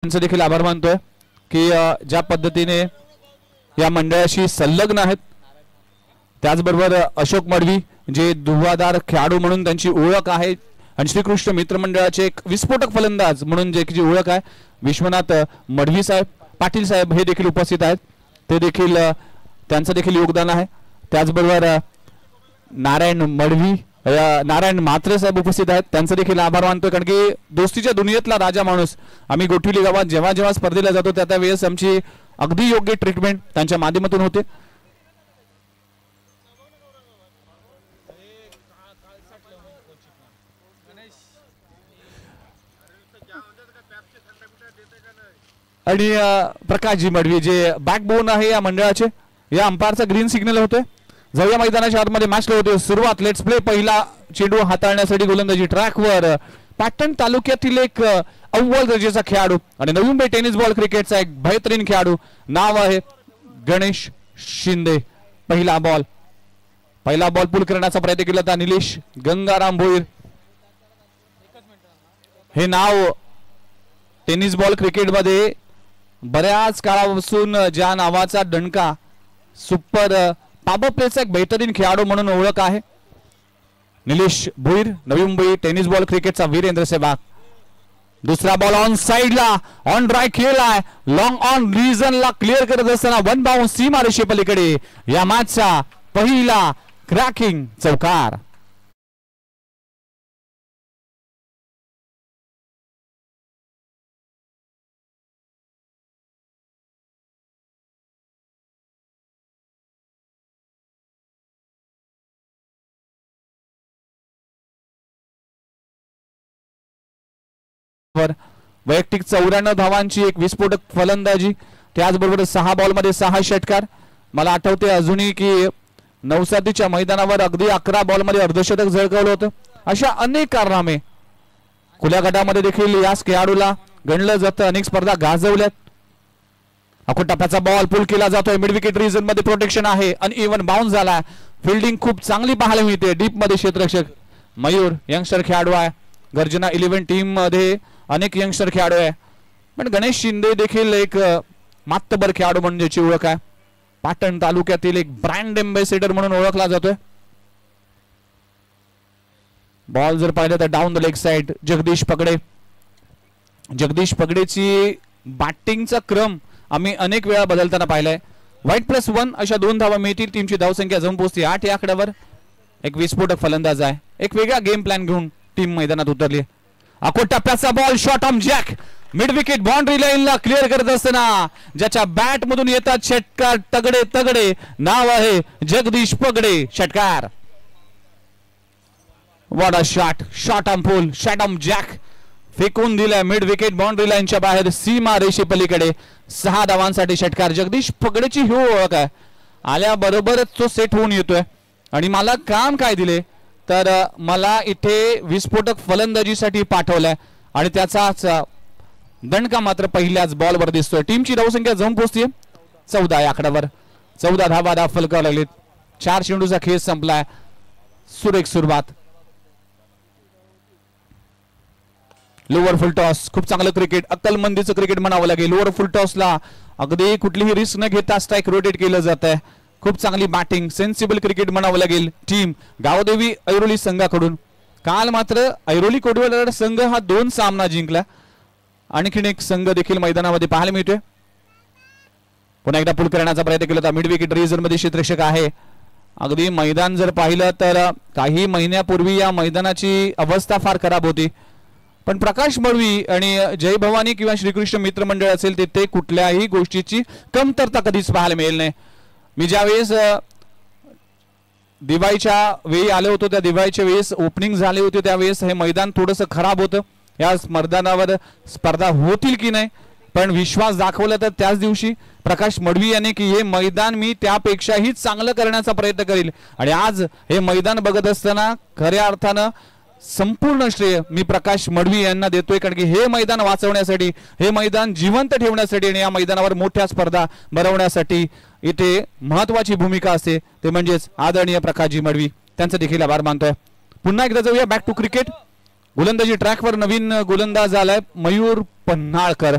त्यांचा देखील आभार मानतोय की ज्या पद्धतीने या मंडळाशी संलग्न आहेत। त्याचबरोबर अशोक मडवी जे दुवादार खेळाडू म्हणून त्यांची ओळख आहे आणि श्रीकृष्ण मित्र मंडळाचे एक विस्फोटक फलंदाज म्हणून जी ओळख आहे। विश्वनाथ मडवी साहेब पाटील साहेब हे देखील उपस्थित आहेत, ते देखील त्यांचं देखील योगदान आहे। त्याचबरोबर नारायण मडवी नारायण मात्रे साहेब उपस्थित आहेत, त्यांचा देखील आभार मानतोय कारण की दोस्तीच्या दुनियेतला राजा माणूस। आम्ही गोठिवली गावात जेव्हा जेव्हा स्पर्धेला जातो त्या वेळेस आमची अगदी योग्य ट्रीटमेंट त्यांच्या माध्यमातून होते। आणि प्रकाशजी मडवी जे बॅकबोन आहे या मंडळाचे, या अंपायरचा ग्रीन सिग्नल होतोय। जाऊया मैदानाच्या आतमध्ये मॅच होते सुरुवात। Let's play. पहिला चेंडू हाताळण्यासाठी गोलंदाजी ट्रॅकवर पाटण तालुक्यातील एक अव्वल दर्जाचा खेळाडू आणि नवी मुंबई टेनिस बॉल क्रिकेटचा एक बेहतरीन खेळाडू, नाव आहे गणेश शिंदे। पहिला बॉल पूल करण्याचा प्रयत्न केला होता निलेश गंगाराम भोईर। हे नाव टेनिस बॉल क्रिकेटमध्ये बऱ्याच काळापासून ज्या नावाचा डणका सुपर पॉवर प्लेचा एक बेहतरीन खेळाडू म्हणून ओळख आहे। निलेश भोईर नवी मुंबई टेनिस बॉल क्रिकेटचा वीरेंद्र सेहवाग। दुसरा बॉल ऑन साइडला ऑन ड्राइव खेळलाय, लॉंग ऑन रिजनला क्लिअर करत असताना वन बाउंस सीमारेषे पलीकडे या मॅचचा पहिला क्रॅकिंग चौकार। वैयक्तिक 94 धावांची एक विस्फोटक फलंदाजी, त्याचबरोबर 6 बॉलमध्ये 6 षटकार। मला आठवते अजूनही की नवसातीच्या मैदानावर अगदी 11 बॉलमध्ये अर्धशतक झळकवलं होतं। अशा अनेक कारनामे खुल्या गटामध्ये देखील याच खेळाडूला गणलं जातं, अनेक स्पर्धा गाजवल्यात। अखोट टप्प्याचा बॉल पुल केला जातोय, मिड विकेट रिजन मध्ये प्रोटेक्शन आहे, अनइव्हन बाउन्स झाला। फिल्डिंग खूप चांगली पाहायला मिळते, डीप मध्ये क्षेत्ररक्षक मयूर यंगस्टर खेळाडू आहे। गर्जना 11 टीम मध्ये अनेक यंगस्टर खेळाडू आहे, पण गणेश शिंदे देखील एक मातबर खेळाडू म्हणून ज्याची ओळख आहे। पाटण तालुक्यातील एक ब्रँड एम्बेसेडर म्हणून ओळखला जातोय। बॉल जर पाहिलं तर down the leg side Jagdish पगडेची बॅटिंगचा क्रम आम्ही अनेक वेळा बदलताना पाहिलाय। व्हाईट +1 अशा 2 धावा मिळतील, टीमची धावसंख्या जम पोहोचते 8 या आकड्यावर। एक विस्फोटक फलंदाज आहे, एक वेगळा गेम प्लॅन घेऊन टीम मैदानात उतरली। अखोट टप्प्याचा ball shot on jack mid wicket boundary लाईनला क्लिअर करत असताना ज्याच्या बॅट मधून येतात षटकार तगडे नाव आहे जगदीश पगडे। षटकार what a shot on pool, shot on jack फेकून दिलाय मिड विकेट बाउंड्री लाईनच्या बाहेर सीमा रेषे पलीकडे। 6 धावांसाठी षटकार। जगदीश पगडेची ही ओळख आहे, आल्याबरोबरच तो सेट होऊन येतोय आणि मला काम काय दिले तर मला इथे विस्फोटक फलंदाजीसाठी पाठवलाय आणि त्याचाच दणका मात्र पहिल्याच बॉलवर दिसतोय। टीमची धावसंख्या जम पोहोचते 14 या आकड्यावर। 14 धावा दाखल करायला लागलीत, 4 चेंडूचा खेळ संपलाय। सुरेख सुरुवात। लोअर फुल टॉस खूप चांगलं क्रिकेट, अक्कलमंदीचं क्रिकेट म्हणावं लागेल। लोअर फुल टॉसला अगदी कुठलीही रिस्क न घेता स्ट्राइक रोटेट केलं जात आहे। खूप चांगली बॅटिंग, सेन्सिबल क्रिकेट म्हणावं लागेल टीम गावदेवी ऐरोली संघाकडून। काल मात्र ऐरोली कोडवलर संघ हा 2 सामना जिंकला, आणखीन एक संघ देखील मैदानामध्ये पाहायला मिळतोय। पुन्हा एकदा पुल करण्याचा प्रयत्न केला होता, मिड विकेट रिजन मध्ये क्षेत्ररक्षक आहे। अगदी मैदान जर पाहिलं तर काही महिन्यापूर्वी या मैदानाची अवस्था फार खराब होती, पण प्रकाश मडवी आणि जय भवानी किंवा श्रीकृष्ण मित्र मंडळ असेल तिथे कुठल्याही गोष्टीची कमतरता कधीच पाहायला मिळेल नाही। मी ज्यावेळेस दिवाळीच्या वेळी आलो होतो, त्या दिवाळीच्या वेळेस ओपनिंग झाले होते, त्यावेळेस हे मैदान थोडंसं खराब होतं। या मैदानावर स्पर्धा होतील की नाही, पण विश्वास दाखवला तर त्याच दिवशी प्रकाश मडवी यांनी की हे मैदान मी त्यापेक्षाही चांगलं करण्याचा प्रयत्न करेल। आणि आज हे मैदान बघत असताना खऱ्या अर्थानं संपूर्ण श्रेय मी प्रकाश मडवी यांना देतोय, कारण की हे मैदान वाचवण्यासाठी, हे मैदान जिवंत ठेवण्यासाठी आणि या मैदानावर मोठ्या स्पर्धा भरवण्यासाठी इथे महत्वाची भूमिका असते, ते म्हणजेच आदरणीय प्रकाशजी मडवी। त्यांचा देखील आभार मानतोय। पुन्हा एकदा जाऊया बॅक टू क्रिकेट। गोलंदाजी ट्रॅकवर नवीन गोलंदाज आलाय मयूर पन्हाळकर।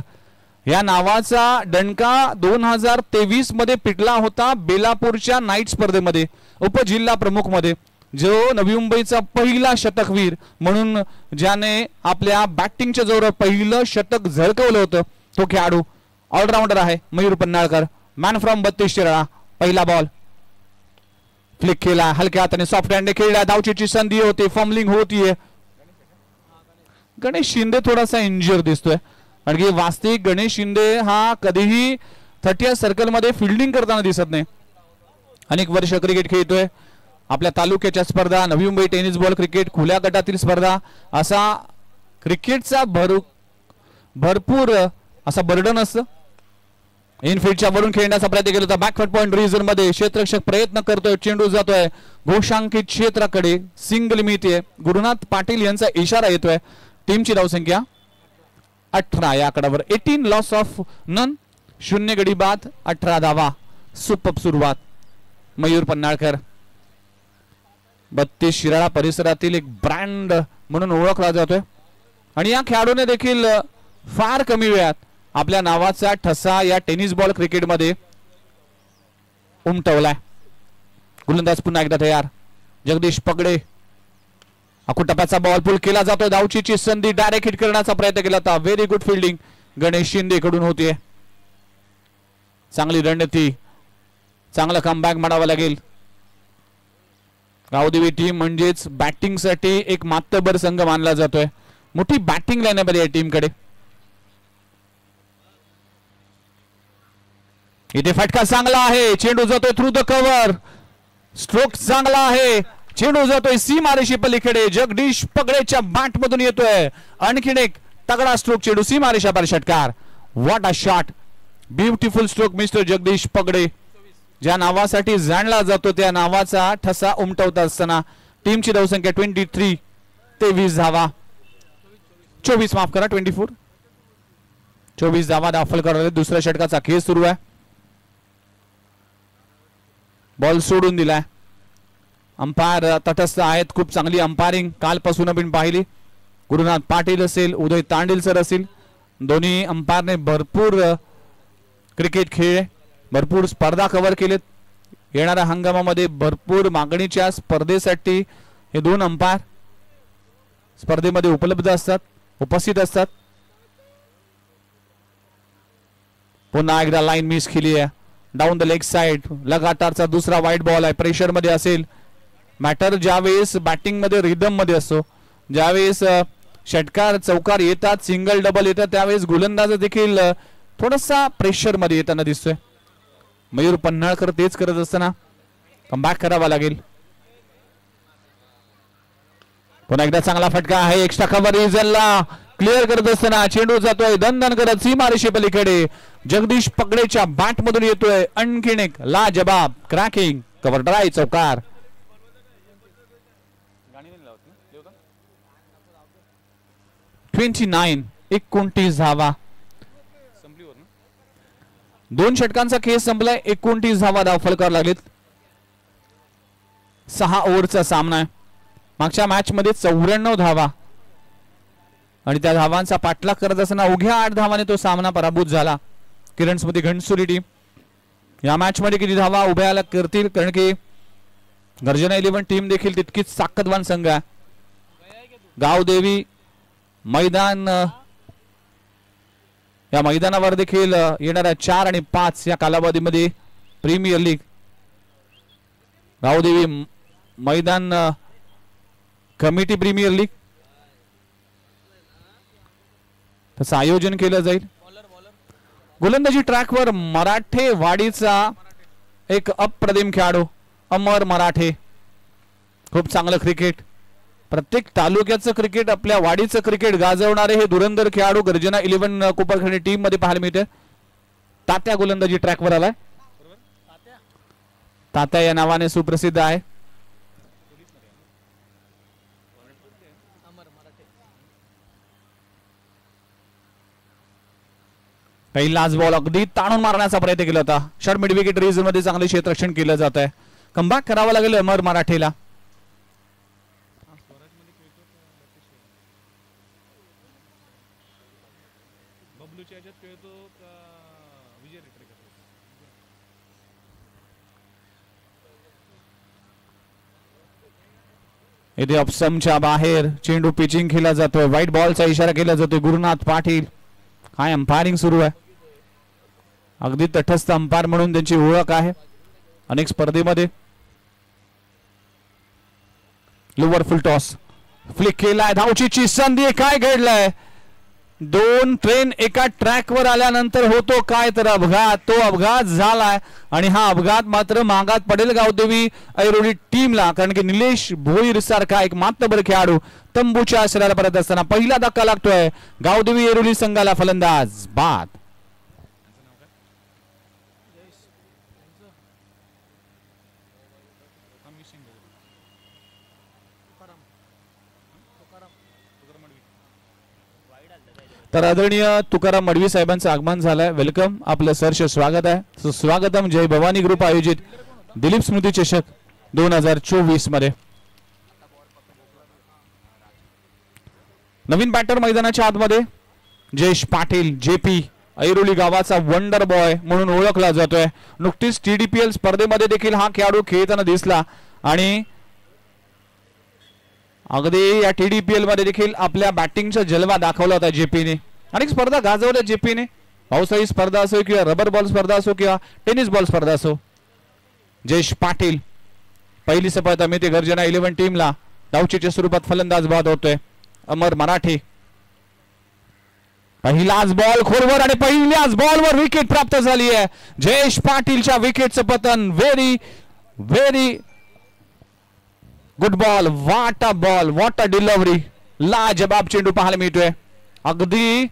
या नावाचा डणका 2023 मध्ये पिटला होता बेलापूरच्या नाईट स्पर्धेमध्ये उपजिल्हा प्रमुख मध्ये. जो नवी मुंबईचा पहिला शतकवीर म्हणून ज्याने आपल्या बॅटिंगच्या जोरावर पहिलं शतक झळकवलं होतं तो खेळाडू ऑलराऊंडर आहे मयूर पन्हाळकर. Man from 32 Shirala. पहिला बॉल फ्लिक केला हलक्या हाताने सॉफ्ट हँड खेळला. धावचीची संधी होती फॉर्मलिंग होतीये. गणेश शिंदे थोडासा इंजर दिसतोय कारण की वास्तविक गणेश शिंदे हा कधीही 30 सर्कल मध्ये फिल्डिंग करताना दिसत नाही. अनेक वर्ष क्रिकेट खेळतोय. आपल्या तालुक्याच्या स्पर्धा Navi Mumbai tennis ball cricket खुल्या गटातील स्पर्धा असा क्रिकेटचा भरपूर असा बर्डन असतं. इनफिल्डच्या वरून खेळण्याचा प्रयत्न केला होता. बॅकफुट पॉइंट रिझन मध्ये क्षेत्ररक्षक प्रयत्न करतोय. चेंडू जातोय घोषांकित क्षेत्राकडे. सिंगल मिळते. गुरुनाथ पाटील यांचा इशारा येतोय. टीमची धावसंख्या 18 या आकड्यावर. 18 लॉस ऑफ नन. 0 गडी बाद 18 धावा. सुपर सुरुवात मयूर पन्हाळकर. 32 शिराळा परिसरातील एक ब्रँड म्हणून ओळखला जातोय आणि या खेळाडूने देखील फार कमी वेळात आपल्या नावाचा ठसा या टेनिस बॉल क्रिकेटमध्ये उमटवलाय. गोलंदाज पुन्हा एकदा तयार. जगदीश पगडे. अकुटप्याचा बॉल पुल केला जातोय. धावचीची संधी डायरेक्ट हिट करण्याचा प्रयत्न केला होता. Very good fielding Ganesh Shinde कडून होतीये. चांगली रणनीती चांगला कमबॅक म्हणावा लागेल. गावदेवी टीम म्हणजेच बॅटिंग साठी एक मातबर संघ मानला जातोय. मोठी बॅटिंग लाईन आहे या टीम कडे. इथे फटका चांगला आहे. चेंडू जातोय थ्रू द कव्हर. स्ट्रोक चांगला आहे. चेंडू जातोय सीमारेषे पलीकडे. जगदीश पगडेच्या बॅट मधून येतोय. आणखीन एक तगडा स्ट्रोक. चेंडू सीमारेषा पर षटकार. What a shot. Beautiful stroke mister Jagdish Pagade. ज्या नावासाठी जाणला जातो त्या नावाचा ठसा उमटवत असताना टीमची धावसंख्या 23. 23 धावा. 24 माफ करा 24. 24 धावा दाखल करायला. दुसऱ्या षटकाचा खेळ सुरू आहे. बॉल सोडून दिलाय. अंपायर तटस्थ आहेत. खूप चांगली अंपायरिंग कालपासून आपण पाहिली. गुरुनाथ पाटील असेल उदय तांडील सर असेल दोन्ही अंपायरने भरपूर क्रिकेट खेळले. भरपूर स्पर्धा कव्हर केलेत. येणाऱ्या हंगामामध्ये भरपूर मागणीच्या स्पर्धेसाठी हे दोन अंपायर स्पर्धेमध्ये उपलब्ध असतात उपस्थित असतात. पुन्हा एकदा लाईन मिस केली आहे. Down the leg side. लगातारचा दुसरा वाईट बॉल आहे. प्रेशर मध्ये असेल. मॅटर ज्यावेळेस बॅटिंग मध्ये रिदम मध्ये असतो ज्यावेळेस षटकार चौकार येतात सिंगल डबल येतात त्यावेळेस गोलंदाज देखील थोडासा प्रेशर मध्ये येताना दिसतोय. मयूर पन्हाळकर तेच करत असताना कमबॅक करावा लागेल. पुन्हा एकदा चांगला फटका आहे. एक्स्ट्रा कव्हर रिझनला क्लिअर करत असताना चेंडू जातोय दणदण करत सीमारेषे पलीकडे. जगदीश पगडेच्या बॅट मधून येतोय आणखीन एक लाजबाब क्रॅकिंग कव्हर ड्राय चौकार. 29 धावा. 2 षटकांचा खेळ संपलाय. 29 धावा दाखल करायला लागलेत. 6 ओव्हरचा सामना आहे. मागच्या मॅच मध्ये 94 धावा आणि त्या धावांचा पाठलाग करत असताना अवघ्या 8 धावाने तो सामना पराभूत झाला. किरण स्मृती घनसुरी टीम या मॅच मध्ये किती धावा उभ्याला करतील कारण की गर्जना 11 टीम देखील तितकीच ताकदवान संघ आहे. गावदेवी मैदान या मैदानावर देखील येणाऱ्या 4 आणि 5 या कालावधीमध्ये प्रीमियर लीग गावदेवी मैदान कमिटी प्रीमियर लीग तसं आयोजन केलं जाईल. गोलंदाजी ट्रॅकवर मराठेवाडीचा एक अप्रतिम खेळाडू अमर मराठे. खूप चांगलं क्रिकेट. प्रत्येक तालुक्याचं क्रिकेट आपल्या वाडीचं क्रिकेट गाजवणारे हे धुरंधर खेळाडू गर्जना 11 कोपरखंड टीम मध्ये पाहायला मिळते. तात्या गोलंदाजी ट्रॅकवर आलाय. तात्या या नावाने सुप्रसिद्ध आहे. पहिलाच बॉल अगदी ताणून मारण्याचा प्रयत्न केला होता. शॉर्ट मिड विकेट रिझन मध्ये चांगले क्षेत्ररक्षण केलं जात आहे. कमबॅक करावा लागेल अमर मराठेला. बबलूच्या ह्याच्यात खेळतो इथे ऑप्शनच्या बाहेर चेंडू पिचिंग केला जातोय. व्हाईट बॉलचा इशारा केला जातोय. गुरुनाथ पाटील काय अंपायरिंग सुरू आहे. अगदी तटस्थ अंपायर म्हणून त्यांची ओळख आहे अनेक स्पर्धेमध्ये. लोअर फुल टॉस फ्लिक केलाय. धावचीची संधी. काय घडलंय. दोन ट्रेन एका ट्रॅकवर आल्यानंतर होतो काय तर अपघात. तो अपघात झालाय आणि हा अपघात मात्र मागात पडेल गावदेवी ऐरोली टीमला, कारण की निलेश भोईर सारखा एक मातबर खेळाडू तंबूच्या आश्रयाला परत असताना पहिला धक्का लागतोय गावदेवी ऐरोली संघाला. फलंदाज बाद. तर आदरणीय तुकाराम मडवी साहेबांचं आगमन झालंय. वेलकम. आपलं सहर्ष स्वागत आहे. सुस्वागतम. जय भवानी ग्रुप आयोजित दिलीप स्मृती चषक 2024 मध्ये नवीन बॅटर मैदानाच्या आतमध्ये जयेश पाटील जेपी ऐरोली गावाचा वंडर बॉय म्हणून ओळखला जातोय. नुकतीच TDPL स्पर्धेमध्ये देखील हा खेळाडू खेळताना दिसला आणि अगदी या TDPL मध्ये देखील आपल्या बॅटिंगचा जलवा दाखवला होता जेपीने. अनेक स्पर्धा गाजवल्या जेपीने. पावसाळी स्पर्धा असो किंवा रबर बॉल स्पर्धा असो किंवा टेनिस बॉल स्पर्धा असो. जयेश पाटील पहिली सफलता मिळते गर्जना 11 टीमला. धावचीच्या स्वरूपात फलंदाज बाद होतोय अमर मराठे. पहिलाच बॉल खोलवर आणि पहिल्याच बॉलवर विकेट प्राप्त झाली आहे. जयेश पाटीलच्या विकेटचं पतन. Very very good ball. What a ball. What a delivery. लाजबाब चेंडू पाहायला मिळतोय. अगदी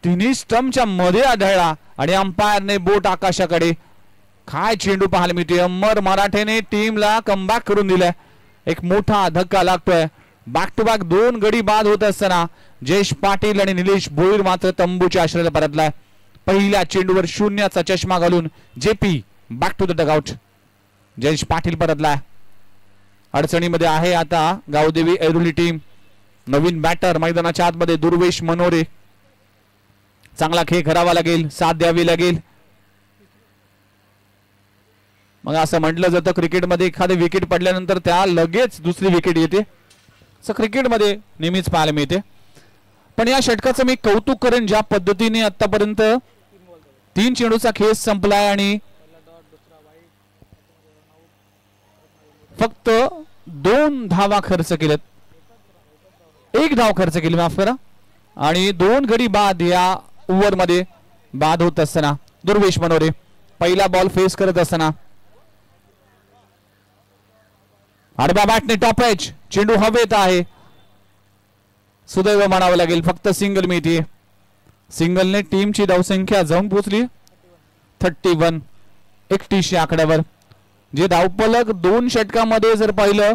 तिन्ही स्टंपच्या मध्ये आढळला आणि अंपायरने बोट आकाशाकडे. काय चेंडू पाहायला मिळतोय. अमर मराठेने टीमला कमबॅक करून दिलाय. एक मोठा धक्का लागतोय. बॅक टू बॅक 2 गडी बाद होत असताना जयेश पाटील आणि निलेश भोईर मात्र तंबूच्या आश्रयाला परतलाय. पहिल्या चेंडूवर 0चा चष्मा घालून JP back to the dugout. Jayesh Patil परतलाय. अडचणीमध्ये आहे आता गावदेवी ऐरोली टीम. नवीन बॅटर मैदानाच्या आतमध्ये दुर्वेश मनोरे. चांगला खेळ करावा लागेल. साथ द्यावी लागेल. मग असं म्हटलं जातं क्रिकेटमध्ये एखादी विकेट पडल्यानंतर त्या लगेच दुसरी विकेट येते. असं क्रिकेटमध्ये नेहमीच पाहायला मिळते. पण या षटकाचं मी कौतुक करेन ज्या पद्धतीने आतापर्यंत 3 चेंडूचा खेळ संपलाय आणि फक्त 2 धावा खर्च केलेत. 1 धाव खर्च केली माफ करा आणि 2 गडी बाद या ओव्हर मध्ये बाद होत असताना दुर्वेश मनोरे पहिला बॉल फेस करत असताना आडव्या बॅटने टॉप एज. चेंडू हवेत आहे. सुदैव म्हणावं लागेल फक्त सिंगल मिळते. सिंगलने टीमची धावसंख्या जाऊन पोहोचली 31. 31 आकड्यावर. जे धावफलक 2 षटकामध्ये जर पाहिलं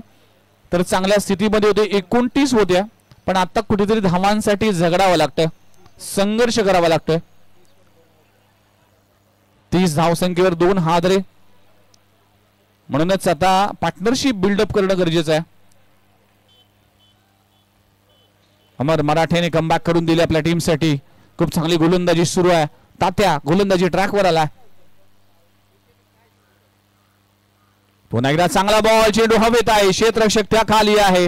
तर चांगल्या स्थितीमध्ये होते. 29 होत्या पण आता कुठेतरी धावांसाठी झगडावं लागतं. संघर्ष करावा लागतोय. 30 धावसंख्येवर 2 हादरे. म्हणूनच आता पार्टनरशिप बिल्डअप करणं गरजेचं आहे. अमर मराठेने कमबॅक करून दिले आपल्या टीमसाठी. खूप चांगली गोलंदाजी सुरू आहे. तात्या गोलंदाजी ट्रॅकवर आला. पुन्हा एकदा चांगला बॉल. चेंडू हवेत आहे. क्षेत्ररक्षक त्या खाली आहे.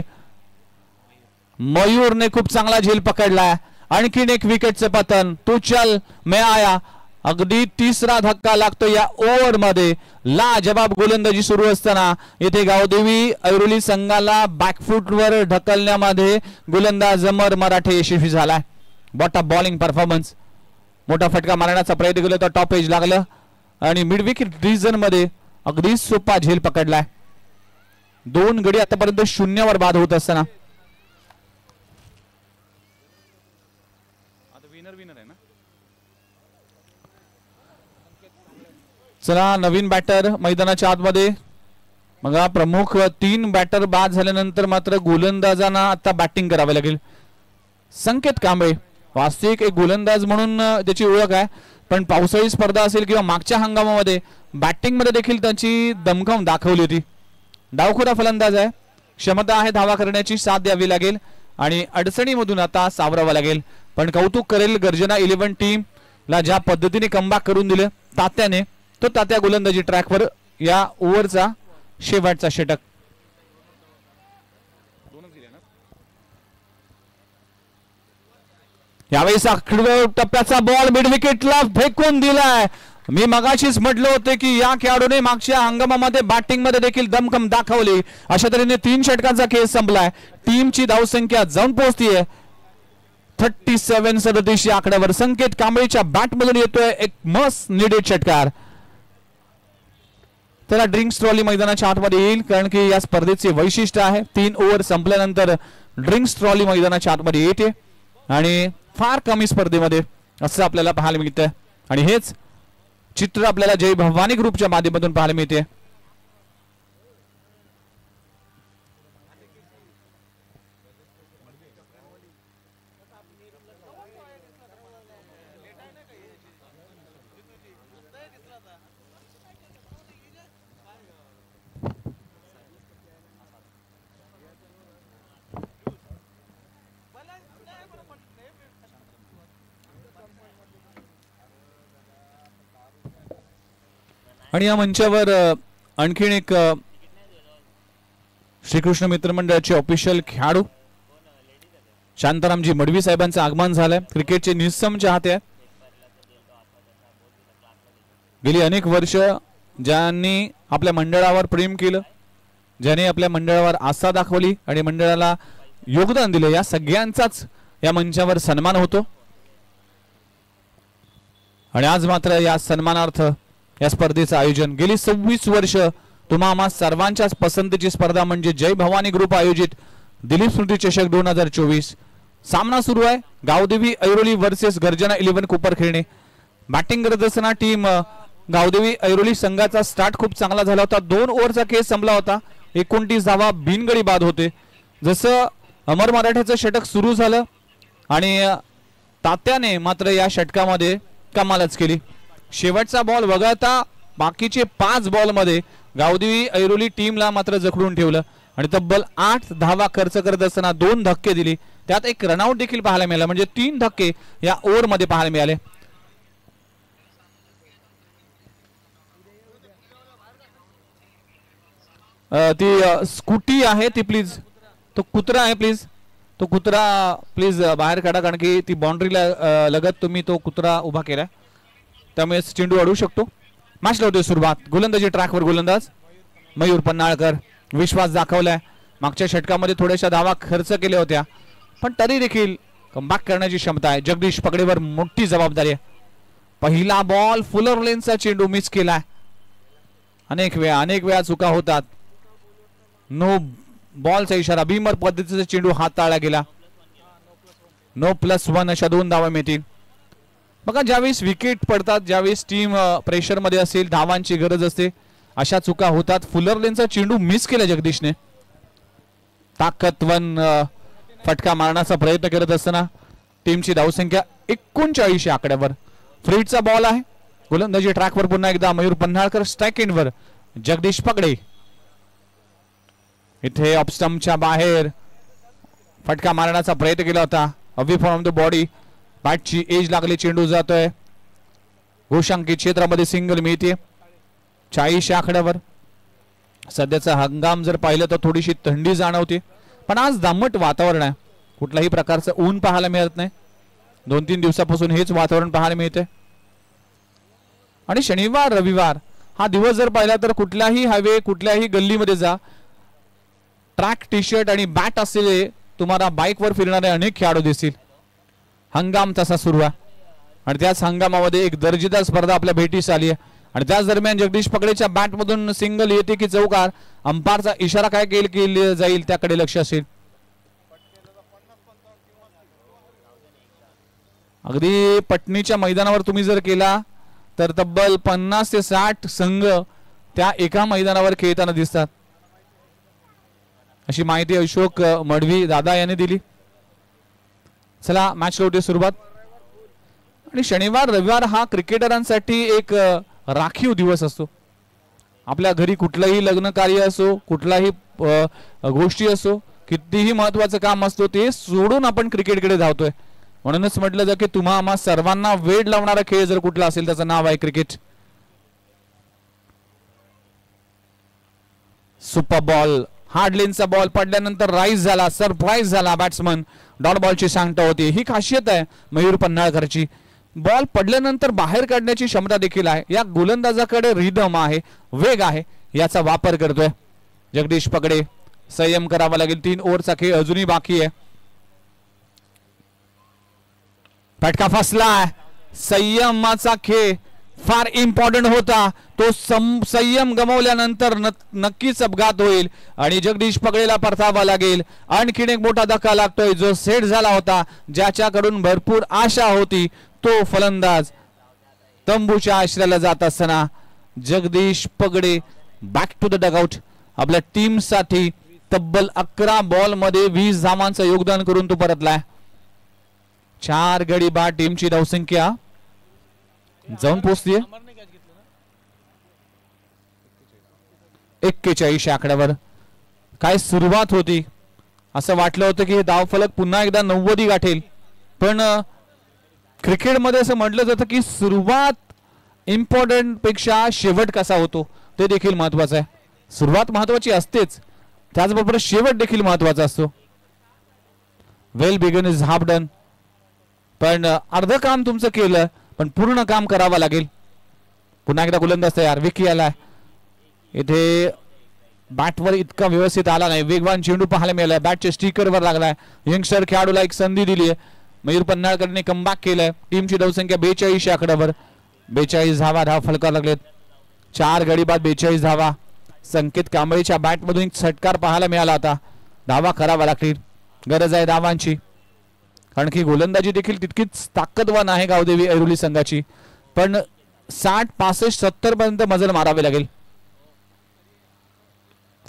मयूरने खूप चांगला झेल पकडलाय. आणखीन एक विकेटचं पतन. तू चल मैं आया. अगदी 3रा धक्का लागतो या ओव्हर मध्ये. लाजबाब गोलंदाजी सुरू असताना येथे गावदेवी ऐरोली संघाला बॅकफुटवर ढकलण्यामध्ये गोलंदाज अमर मराठे यशस्वी झालाय. What a bowling performance. मोठा फटका मारण्याचा प्रयत्न केला तर टॉप एज लागलं आणि मिड विकेट रिजन मध्ये अगदी सोपा झेल पकडलाय. 2 गडी आतापर्यंत 0वर बाद होत असताना चला नवीन बॅटर मैदानाच्या आतमध्ये. मग प्रमुख 3 बॅटर बाद झाल्यानंतर मात्र गोलंदाजांना आता बॅटिंग करावी लागेल. संकेत कांबळे वास्तविक एक गोलंदाज म्हणून त्याची ओळख आहे पण पावसाळी स्पर्धा असेल किंवा मागच्या हंगामामध्ये बॅटिंग मध्ये देखील त्यांची दमखम दाखवली होती. डावखुरा फलंदाज आहे. क्षमता आहे धावा करण्याची. साथ द्यावी लागेल आणि अडचणीमधून आता सावरावं लागेल. पण कौतुक करेल गर्जना 11 टीम ला ज्या पद्धतीने कमबॅक करून दिले तात्याने, तो तात्या गोलंदाजी ट्रॅकवर या ओव्हरचा शेवटचा षटक. यावेळी आखडव्या टप्प्याचा बॉल मिड विकेटला फेकून दिलाय. मी मगाशीच म्हटलं होतं की या खेळाडूने मागच्या हंगामामध्ये बॅटिंग मध्ये देखील दमखम दाखवली. अशा तऱ्हेने 3 षटकांचा खेळ संपलाय. टीमची धावसंख्या जाऊन पोहोचतीये 37-37 या आकड्यावर. संकेत कांबळेच्या बॅटमधून येतोय एक मस्त निडेड षटकार. त्याला ड्रिंक्स ट्रॉली मैदानाच्या आतमध्ये येईल, कारण की या स्पर्धेचे वैशिष्ट्य आहे 3 ओव्हर संपल्यानंतर ड्रिंक्स ट्रॉली मैदानाच्या आतमध्ये येते आणि फार कमी स्पर्धेमध्ये असं आपल्याला पाहायला मिळतंय. आणि हेच चित्र आपल्याला जय भवानी ग्रुपच्या माध्यमातून पाहायला मिळते. आणि या मंचावर आणखीन एक श्रीकृष्ण मित्र मंडळाचे ऑफिशियल खेळाडू शांतारामजी मडवी साहेबांचं आगमन झालंय. क्रिकेटचे निस्सम चाहते आहेत. गेली अनेक वर्ष ज्यांनी आपल्या मंडळावर प्रेम केलं, ज्याने आपल्या मंडळावर आस्था दाखवली आणि मंडळाला योगदान दिले, या सगळ्यांचाच या मंचावर सन्मान होतो. आणि आज मात्र या सन्मानार्थ या स्पर्धेचं आयोजन गेली 26 वर्ष तुम्हा आम्हा सर्वांच्याच पसंतीची स्पर्धा म्हणजे जय भवानी ग्रुप आयोजित दिलीप स्मृती चषक 2024 सामना सुरू आहे. गावदेवी ऐरोली वर्सेस गर्जना 11 कुपर खेळणे. बॅटिंग करत असताना टीम गावदेवी ऐरोली संघाचा स्टार्ट खूप चांगला झाला होता. 2 ओव्हरचा खेळ संपला होता. 29 धावा बिनगडी बाद होते. जसं अमर मराठ्याचं षटक सुरू झालं आणि तात्याने मात्र या षटकामध्ये कमालच केली. शेवटचा बॉल वगळता बाकीचे 5 बॉल मध्ये गावदेवी ऐरोली टीमला मात्र जखडून ठेवलं आणि तब्बल 8 धावा खर्च करत असताना 2 धक्के दिली. त्यात एक रनआउट देखील पाहायला मिळाला, म्हणजे 3 धक्के या ओव्हर मध्ये पाहायला मिळाले. ती स्कूटी आहे ती प्लीज, तो कुत्रा आहे प्लीज, तो कुत्रा प्लीज बाहेर काढा, कारण की ती बाउंड्रीला लगत तुम्ही तो कुत्रा उभा केलाय, त्यामुळे चेंडू अडवू शकतो. मॅच लावतोय सुरुवात. गोलंदाजी ट्रॅकवर गोलंदाज मयूर पन्हाळकर. विश्वास दाखवलाय. मागच्या षटकामध्ये थोड्याशा धावा खर्च केल्या होत्या, पण तरी देखील कमबॅक करण्याची क्षमता आहे. जगदीश पकडेवर मोठी जबाबदारी आहे. पहिला बॉल फुलर लेनचा चेंडू मिस केलाय. अनेक वेळा चुका होतात. नो बॉलचा इशारा. बीमर पद्धतीचा चेंडू हाताळला गेला. नो +1 अशा 2 धावा मिळतील. बघा, ज्यावेळेस विकेट पडतात, ज्यावेळेस टीम प्रेशर मध्ये असेल, धावांची गरज असते, अशा चुका होतात. फुलर लेनचा चेंडू मिस केला जगदीशने. ताकदवन फटका मारण्याचा प्रयत्न करत असताना टीमची धावसंख्या 39 या आकड्यावर. फ्रीडचा बॉल आहे. गोलंदाजी ट्रॅकवर पुन्हा एकदा मयूर पन्हाळकर. स्ट्राइक एंडवर जगदीश पकडे. इथे ऑफ स्टंपच्या बाहेर फटका मारण्याचा प्रयत्न केला होता. Away from the body. बॅटची एज लागली. चेंडू जातोय घोषांकित क्षेत्रामध्ये. सिंगल मिळते 40 या आकड्यावर. सध्याचा हंगाम जर पाहिलं तर थोडीशी थंडी जाणवते, पण आज दमट वातावरण आहे. कुठल्याही प्रकारचं ऊन पाहायला मिळत नाही. 2-3 दिवसापासून हेच वातावरण पाहायला मिळते. आणि शनिवार रविवार हा दिवस जर पाहिला तर कुठल्याही हायवे, कुठल्याही गल्लीमध्ये जा, ट्रॅक टी शर्ट आणि बॅट असलेले तुम्हाला बाईकवर फिरणारे अनेक खेळाडू दिसतील. हंगाम तसा सुरू आहे आणि त्याच हंगामामध्ये एक दर्जेदार स्पर्धा आपल्या भेटीस आली आहे. आणि त्याच दरम्यान जगदीश पकडेच्या बॅटमधून सिंगल येते की चौकार, अंपायरचा इशारा काय केला जाईल त्याकडे लक्ष असेल. अगदी पटणीच्या मैदानावर तुम्ही जर केला तर तब्बल 50 ते 60 संघ त्या एका मैदानावर खेळताना दिसतात, अशी माहिती अशोक मडवी दादा यांनी दिली. चला, मॅच होते सुरुवात. आणि शनिवार रविवार हा क्रिकेटरांसाठी एक राखीव दिवस असतो. आपल्या घरी कुठलंही लग्न कार्य असो, कुठलाही गोष्टी असो, कितीही महत्वाचं काम असतो, ते सोडून आपण क्रिकेटकडे धावतोय. म्हणूनच म्हटलं जातं की तुम्हा आम्हा सर्वांना वेड लावणारा खेळ जर कुठला असेल त्याचं नाव आहे क्रिकेट. सुपर बॉल, हार्ड लेनचा बॉल पडल्यानंतर राईज झाला, सरप्राईज झाला बॅट्समन, डॉट बॉलची सांगता होती. ही खासियत आहे मयूर पन्हाळकरची. बॉल पडल्यानंतर बाहेर काढण्याची क्षमता देखील आहे. या गोलंदाजाकडे रिदम आहे, वेग आहे, याचा वापर करतोय जगदीश पगडे. संयम करावा लागेल, 3 ओव्हरचा खेळ अजूनही बाकी आहे. फटका फसला. संयमाचा खेळ फार इम्पॉर्टंट होता. तो संयम गमावल्यानंतर नक्कीच अपघात होईल आणि जगदीश पगडेला परतावा लागेल. आणखीन एक मोठा धक्का लागतोय. जो सेट झाला होता, ज्याच्याकडून भरपूर आशा होती, तो फलंदाज तंबूच्या आश्रयाला जात असताना Jagdish Pagade back to the dugout. आपल्या टीम साठी तब्बल 11 बॉल मध्ये 20 धावांचं योगदान करून तो परतलाय. 4 गडी बाद टीमची धावसंख्या जाऊन पोहोचलीये 41 आकड्यावर. काय सुरुवात होती, असं वाटलं होतं की हे धावफलक पुन्हा एकदा 90 गाठेल, पण क्रिकेटमध्ये असं म्हटलं जातं की सुरुवात इम्पॉर्टंट पेक्षा शेवट कसा होतो ते देखील महत्वाचं आहे. सुरुवात महत्वाची असतेच, त्याचबरोबर शेवट देखील महत्वाचा असतो. Well begun is half done. पण अर्ध काम तुमचं केलं, पण पूर्ण काम करावं लागेल. पुन्हा एकदा गोलंदाज तयार. विकी आलाय. इथे बॅटवर इतका व्यवस्थित आला नाही. वेगवान चेंडू पाहायला मिळालाय, बॅटच्या स्टिकरवर लागलाय. यंगस्टर खेळाडूला एक संधी दिली आहे. मयूर पन्हाळकरने कमबॅक केलंय. टीमची धावसंख्या 42 आकड्यावर. 42 धावा धाव फलकावर लागलेत. 4 गडी बाद 42 धावा. संकेत कांबळेच्या बॅटमधून एक षटकार पाहायला मिळाला होता. धावा करावा लागतील, गरज आहे धावांची, कारण की गोलंदाजी देखील तितकीच ताकदवान आहे गावदेवी ऐरोली संघाची. पण 60, 65, 70 पर्यंत मजल मारावे लागेल.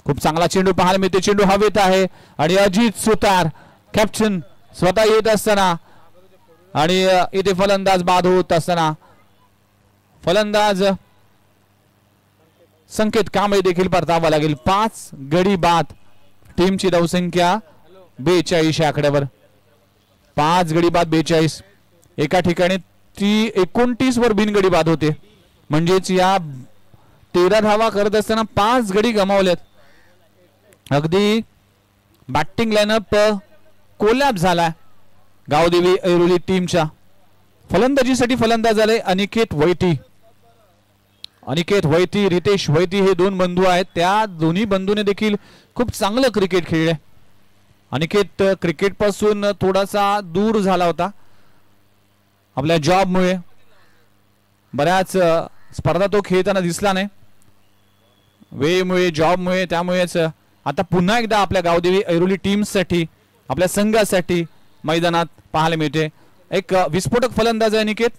खूप चांगला चेंडू पाहायला मिळते. चेंडू हवेत आहे आणि अजित सुतार कॅप्टन स्वतः येत असताना आणि इथे फलंदाज बाद होत असताना फलंदाज संकेत कांबळे देखील परतावा लागेल. 5 गडी बाद. टीमची धावसंख्या 42 आकड्यावर. 5 गडी बाद 42. एका ठिकाणी ती 29 वर बिनगडी बाद होते. म्हणजेच या 13 धावा करत असताना 5 गडी गमावलेत. अगदी बॅटिंग लाईनअप कोलॅप्स झाला गावदेवी ऐरोली टीमच्या. फलंदाजीसाठी फलंदाज आले अनिकेत वैती. अनिकेत वैती, रितेश वैती हे 2 बंधू आहेत. त्या दोन्ही बंधूने देखील खूप चांगलं क्रिकेट खेळले. अनिकेत क्रिकेट पासून थोडासा दूर झाला होता आपल्या जॉबमुळे. बऱ्याच स्पर्धा तो खेळताना दिसला नाही, वेळेमुळे, जॉबमुळे. त्यामुळेच आता पुन्हा एकदा आपल्या गावदेवी ऐरोली टीमसाठी, आपल्या संघासाठी मैदानात पाहायला मिळते. एक विस्फोटक फलंदाज आहे अनिकेत.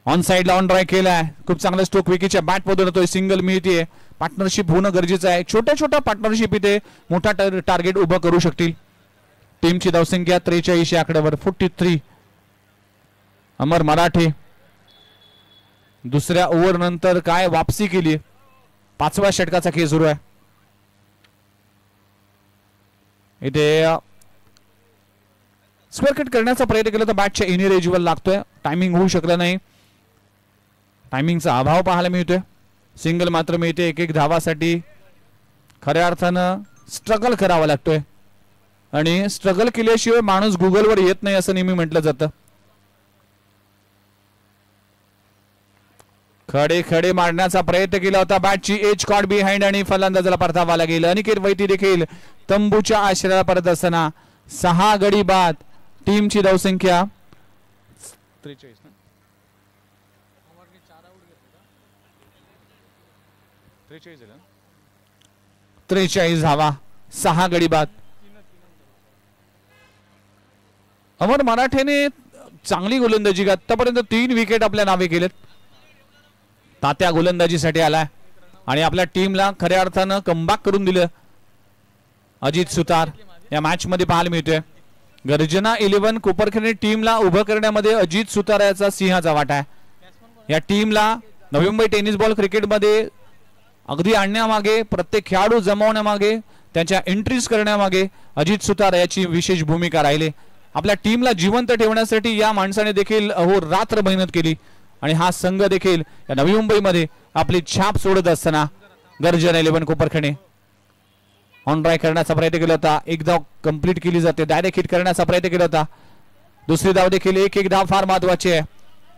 ऑन साइडला ऑन ड्राय केलाय. खूप चांगला स्ट्रोक विकीच्या बॅट मधून होतोय. सिंगल मिळतीये. पार्टनरशिप होणं गरजेचं आहे. छोट्या छोट्या पार्टनरशिप इथे मोठा टार्गेट उभं करू शकतील. टीमची धावसंख्या 43 आकड्यावर. 43. अमर मराठे दुसऱ्या ओव्हर नंतर काय वापसी केली. 5व्या षटकाचा खेळ सुरू आहे. इथे स्क्वेअर कट करण्याचा प्रयत्न केला तर बॅटच्या इनर एजवर लागतोय. टायमिंग होऊ शकलं नाही. टायमिंगचा अभाव पाहायला मिळतोय. सिंगल मात्र मिळते. 1-1 धावासाठी खऱ्या अर्थानं स्ट्रगल करावा लागतोय आणि स्ट्रगल केल्याशिवाय माणूस गुगलवर येत नाही असं नेहमी म्हटलं जातं. खडे खडे मारण्याचा प्रयत्न केला होता. बॅटची एज कॉट बिहाइंड आणि फलंदाजाला परतावा लागेल. अनिकेत वैती देखील तंबूच्या आश्रयाला परत असताना 6 गडी बाद. टीमची धावसंख्या 43 धावा. 6 गडी बाद. अमर मराठेने चांगली गोलंदाजी आतापर्यंत 3 विकेट आपल्या नावे केलेत. तात्या गोलंदाजीसाठी आलाय आणि आपल्या टीमला खऱ्या अर्थानं कमबॅक करून दिलं. अजित सुतार या मॅच मध्ये पाहायला मिळतोय. गर्जना 11 कोपरखैरणे टीमला उभं करण्यामध्ये अजित सुतार याचा सिंहाचा वाटा आहे. या टीमला नवी मुंबई टेनिस बॉल क्रिकेटमध्ये अगदी आणण्यामागे, प्रत्येक खेळाडू जमवण्यामागे त्यांच्या एंट्रीज करण्यामागे अजित सुतार याची विशेष भूमिका राहिली. आपल्या टीमला जिवंत ठेवण्यासाठी या माणसाने देखील अहोरात्र मेहनत केली आणि हा संघ देखील या नवी मुंबईमध्ये आपली छाप सोडत असताना गर्जन 11 कोपरखणे ऑन ड्राय करण्याचा प्रयत्न केला होता. एक धाव कंप्लीट केली जाते. डायरेक्ट हिट करण्याचा प्रयत्न केला होता. दुसरी धाव देखील एक धाव फार महत्वाची आहे.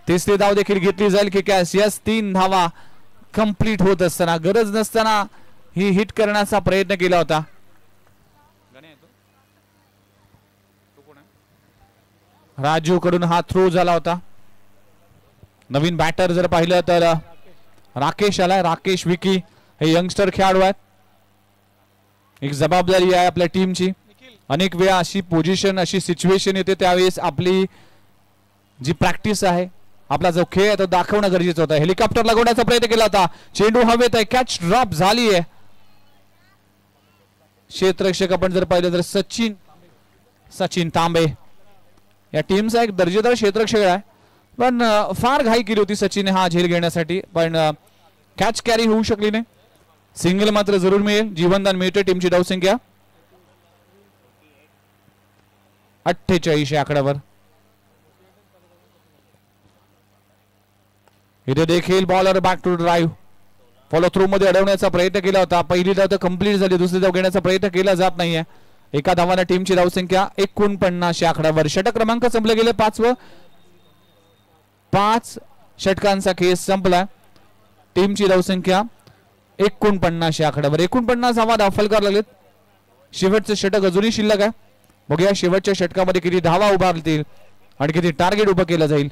तिसरी धाव देखील घेतली जाईल की कॅश. यस 3 धावा कंप्लीट होत असताना गरज नसताना ही हिट करण्याचा प्रयत्न केला होता. राजू कडून हा थ्रो झाला होता. नवीन बॅटर जर पाहिलं तर राकेश आलाय. राकेश विकी हे यंगस्टर खेळाडू आहेत. एक जबाबदारी आहे आपल्या टीमची. अनेक वेळा अशी पोझिशन अशी सिच्युएशन येते त्यावेळेस आपली जी प्रॅक्टिस आहे आपला जो खेळ आहे तो दाखवणं गरजेचं होतं. हेलिकॉप्टर लागवण्याचा प्रयत्न केला होता. चेंडू हवेत आहे. कॅच ड्रॉप झाली आहे. क्षेत्ररक्षक आपण जर पाहिलं तर सचिन तांबे या टीमचा एक दर्जेदार क्षेत्ररक्षक आहे. पण फार घाई केली होती सचिनने हा झेल घेण्यासाठी. पण कॅच कॅरी होऊ शकली नाही. सिंगल मात्र जरूर मिळेल. जीवनदान मिळते. टीमची धावसंख्या 48 आकड्यावर. इथे देखील bowler back to drive follow through मध्ये अडवण्याचा प्रयत्न केला होता. पहिली धाव तर कंप्लीट झाली. दुसरी धाव घेण्याचा प्रयत्न केला जात नाहीये. एका धावाने टीमची धावसंख्या 49 आकड्यावर. षटक क्रमांक संपले गेले. 5 षटकांचा खेळ संपला. टीमची धावसंख्या 49 आकड्यावर. 49 धावा दाखल करायला लागलेत. शेवटचं षटक अजूनही शिल्लक आहे. बघूया शेवटच्या षटकामध्ये किती धावा उभारतील आणि किती टार्गेट उभं केलं जाईल.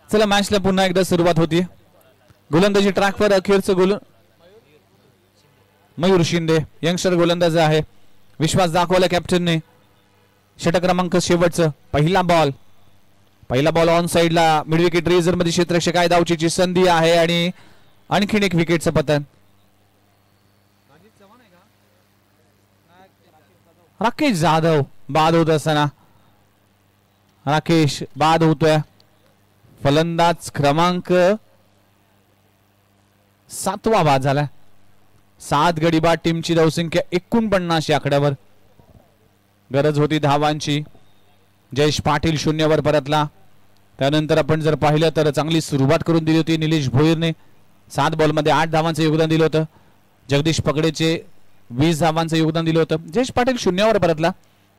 चला मॅचला पुन्हा एकदा सुरुवात होती. गोलंदाजी ट्रॅकवर अखेरचं मयूर शिंदे यंगस्टर गोलंदाज आहे. विश्वास दाखवला कॅप्टनने. षटक क्रमांक शेवटचं. पहिला बॉल ऑन साइडला मिड विकेट रेझर मध्ये क्षेत्ररक्षक आहे. धावचीची संधी आहे आणि आणखीन एक विकेटचं पतन. राकेश जाधव बाद होत असताना राकेश बाद होतोय. फलंदाज क्रमांक 7वा बाद झाला. 7 गडी बाद. टीमची धावसंख्या 49 आकड्यावर. गरज होती धावांची. जयेश पाटील 0 परतला. त्यानंतर आपण जर पाहिलं तर चांगली सुरुवात करून दिली होती निलेश भोईरने. 7 बॉलमध्ये 8 धावांचं योगदान दिलं होतं. जगदीश पगडेचे 20 धावांचं योगदान दिलं होतं. जयेश पाटील 0 परतला.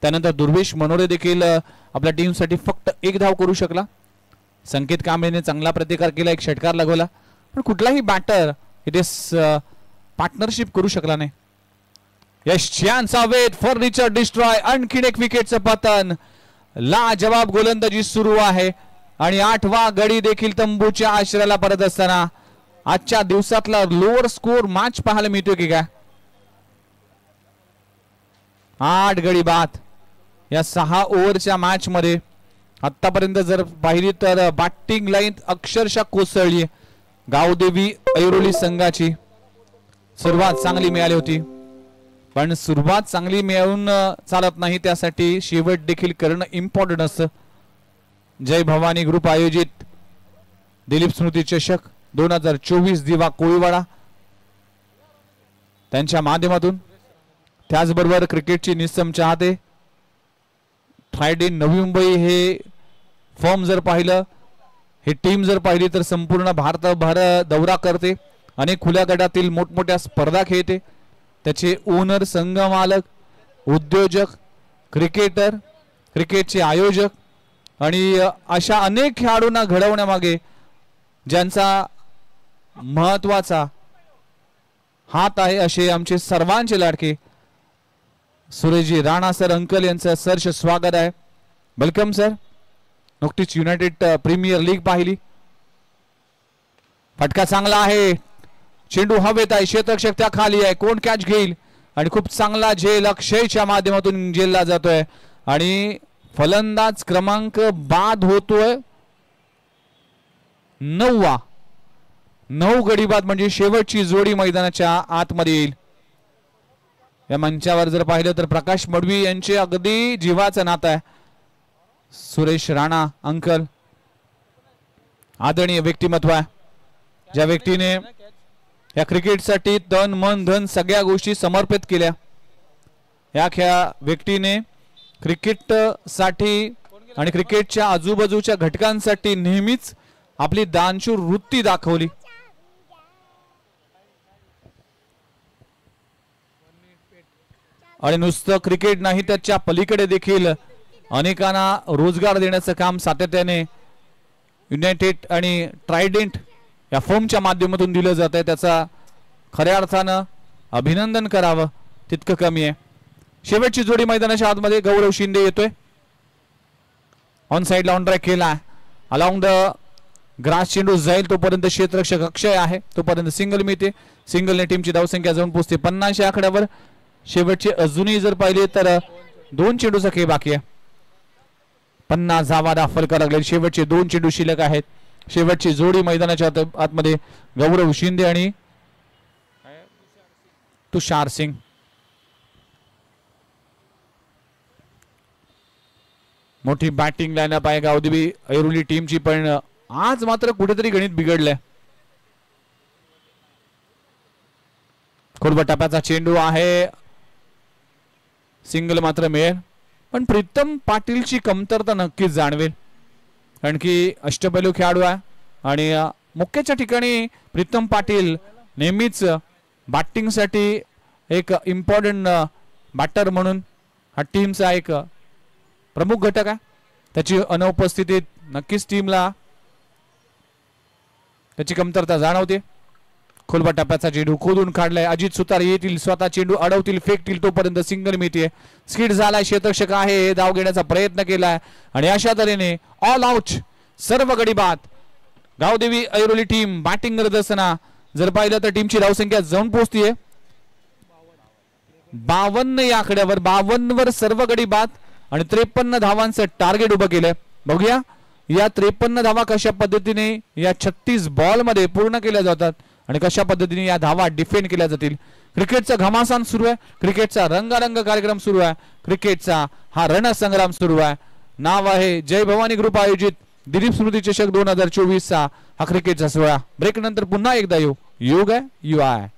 त्यानंतर दुर्वेश मनोरे देखील आपल्या टीमसाठी फक्त 1 धाव करू शकला. संकेत कांबळेने चांगला प्रतिकार केला. 1 षटकार लागवला. पण कुठलाही बॅटर इथे पार्टनरशिप करू शकला नाही. यश चान्सचा वेट फॉर रिचर्ड डिस्ट्रॉय. आणखीन एक विकेटचं पतन. लाजवाब गोलंदाजी सुरू आहे आणि 8वा गडी देखील तंबूच्या आश्रयाला परत असताना आजच्या दिवसातला लोअर स्कोर मॅच पाहायला मिळतोय की काय. 8 गडी बाद या 6 ओव्हरच्या मॅच मध्ये. आतापर्यंत जर पाहिली तर बॅटिंग लाईन अक्षरशः कोसळली. गावदेवी ऐरोली संघाची सुरुवात चांगली मिळाली होती पण सुरुवात चांगली मिळवून चालत नाही. त्यासाठी शेवट देखील करणं इम्पॉर्टंट असतं. जय भवानी ग्रुप आयोजित दिलीप स्मृती चषक 2024 दिवा कोळीवाडा त्यांच्या माध्यमातून त्याचबरोबर क्रिकेटची निस्सम चाहते फ्रायडे नवी मुंबई हे फॉर्म जर पाहिलं हे टीम जर पाहिली तर संपूर्ण भारतभर दौरा करते. अनेक खुल्या गटातील मोठमोठ्या स्पर्धा खेळते. त्याचे ओनर संघ मालक उद्योजक क्रिकेटर क्रिकेटचे आयोजक आणि अशा अनेक खेळाडूंना घडवण्यामागे ज्यांचा महत्वाचा हात आहे असे आमचे सर्वांचे लाडके सुरेशजी राणा सर अंकल यांचं सहर्ष स्वागत आहे. Welcome sir. नुकतीच युनायटेड प्रीमियर लीग पाहिली. फटका चांगला आहे. चेंडू हवेत आहे. क्षेत्ररक्षक त्या खाली आहे. कोण कॅच घेईल आणि खूप चांगला झेल अक्षयच्या माध्यमातून झेलला जातोय आणि फलंदाज क्रमांक बाद होतोय 9 गडी बाद म्हणजे शेवटची जोडी मैदानाच्या आतमध्ये येईल. या मंचावर जर पाहिलं तर प्रकाश मडवी यांचे अगदी जीवाचं नातं आहे. सुरेश राणा अंकल आदरणीय व्यक्तिमत्व आहे, ज्या व्यक्तीने या क्रिकेटसाठी तन मन धन सगळ्या गोष्टी समर्पित केल्या. या व्यक्तीने क्रिकेट साठी आणि क्रिकेटच्या आजूबाजूच्या घटकांसाठी नेहमीच आपली दानशूर वृत्ती दाखवली. आणि नुसतं क्रिकेट नाही, त्याच्या पलीकडे देखील अनेकांना रोजगार देण्याचं काम सातत्याने युनायटेड आणि ट्रायडेंट या फर्मच्या माध्यमातून दिलं जात आहे. त्याचा खऱ्या अर्थानं अभिनंदन करावं तितकं कमी आहे. शेवटची जोडी मैदानाच्या आतमध्ये गौरव शिंदे येतोय. ऑन साइडला ऑन ट्रॅक केला अलॉंग द ग्रास चेंडू जाईल तोपर्यंत क्षेत्ररक्षक अक्षय आहे, तोपर्यंत सिंगल मिळते. सिंगलने टीमची धावसंख्या जाऊन पोहोचते 50 या आकड्यावर. शेवटचे अजूनही जर पाहिले तर 2 चेंडूचा खेळ बाकी आहे. 50 धावा दाखल करायला लागले. शेवटचे 2 चेंडू शिल्लक आहेत. शेवटची जोडी मैदानाच्या आतमध्ये गौरव शिंदे आणि तुषार सिंग. मोठी बॅटिंग लाईनअप आहे गावदेवी ऐरोली टीमची, पण आज मात्र कुठेतरी गणित बिघडलंय. खोलबट टप्प्याचा चेंडू आहे, सिंगल मात्र मिळेल, पण प्रीतम पाटीलची कमतरता नक्कीच जाणवेल, कारण की अष्टपैलू खेळाडू आहे आणि मुख्याच्या ठिकाणी प्रीतम पाटील नेहमीच बॅटिंगसाठी एक इम्पॉर्टंट बॅटर म्हणून हा टीमचा एक प्रमुख घटक आहे. त्याची अनुपस्थितीत नक्कीच टीमला त्याची कमतरता जाणवते. खोलबट टप्प्याचा चेंडू खोदून काढलाय. अजित सुतार येतील, स्वतः चेंडू अडवतील, फेकतील, तोपर्यंत सिंगल मिळते. स्किड झालाय, क्षेत्ररक्षक आहे, धाव घेण्याचा प्रयत्न केलाय आणि अशा तऱ्हेने ऑल आउट, सर्व गडी बाद. गावदेवी ऐरोली टीम बॅटिंग करत असताना जर पाहिलं तर टीमची धावसंख्या जाऊन पोहोचतीये 52 या आकड्यावर. 52 वर सर्व गडी बाद आणि 53 धावांचं टार्गेट उभं केलंय. बघूया या 53 धावा कशा पद्धतीने या 36 बॉल मध्ये पूर्ण केल्या जातात आणि कशा पद्धतीने या धावा डिफेंड केल्या जातील. क्रिकेटचा घमासान सुरू आहे, क्रिकेटचा रंगारंग कार्यक्रम सुरू आहे, क्रिकेटचा हा रणसंग्राम सुरू आहे. नाव आहे जय भवानी ग्रुप आयोजित दिलीप स्मृती चषक 2024 चा हा क्रिकेटचा सोहळा. ब्रेक नंतर पुन्हा एकदा योग आहे यू आहे.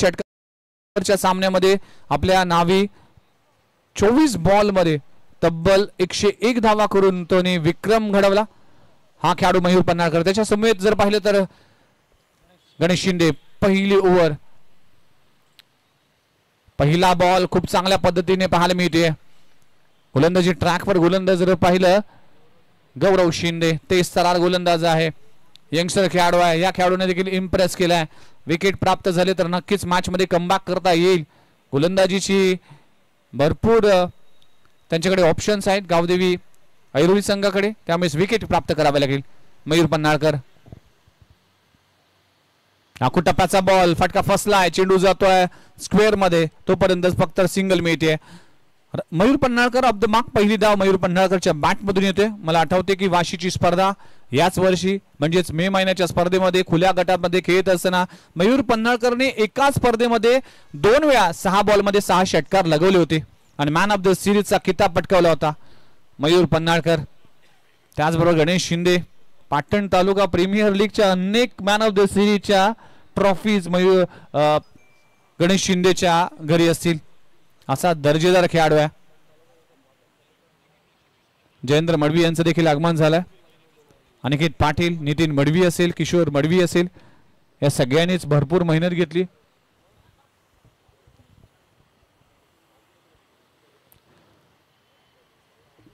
षटकाच्या सामन्यामध्ये आपल्या नावी 24 बॉल मध्ये तब्बल 101 धावा करून तोने विक्रम घडवला. हा खेळाडू मयूर पन्हाळकर. त्याच्या समेत जर पाहिलं तर गणेश शिंदे. पहिली ओव्हर, पहिला बॉल खूप चांगल्या पद्धतीने पाहायला मिळते. गोलंदाजी ट्रॅकवर गोलंदाज जर पाहिलं गौरव शिंदे, तेज तरार गोलंदाज आहे, यंगस्टर खेळाडू आहे. या खेळाडूने देखील इम्प्रेस केलाय. विकेट प्राप्त झाले तर नक्कीच मॅच मध्ये कमबॅक करता येईल. गोलंदाजीची भरपूर त्यांच्याकडे ऑप्शन्स आहेत गावदेवी ऐरोली संघाकडे, त्यामुळे विकेट प्राप्त करावे लागेल. मयूर पन्हाळकर. नाकू टप्प्याचा बॉल, फटका फसलाय, चेंडू जातोय स्क्वेअर मध्ये, तोपर्यंत फक्त सिंगल मिळते. Mayur Panhalkar off the mark. पहिली धाव मयूर पन्हाळकरच्या बॅट मधून येते. मला आठवते की वाशीची स्पर्धा याच वर्षी म्हणजेच मे महिन्याच्या स्पर्धेमध्ये खुल्या गटामध्ये खेळत असताना मयूर पन्हाळकरने एका स्पर्धेमध्ये 2 वेळा 6 बॉलमध्ये 6 षटकार लगवले होते आणि मॅन ऑफ द सिरीजचा किताब पटकावला होता मयूर पन्हाळकर. त्याचबरोबर गणेश शिंदे. पाटण तालुका प्रीमियर लीगच्या अनेक मॅन ऑफ द सिरीजच्या ट्रॉफीज मयूर गणेश शिंदेच्या घरी असतील. असा दर्जेदार खेळाडू आहे. जयेंद्र मडवी यांचं देखील आगमन झालंय. अनिकेत पाटील, नितीन मडवी असेल, किशोर मडवी असेल, या सगळ्यांनीच भरपूर मेहनत घेतली.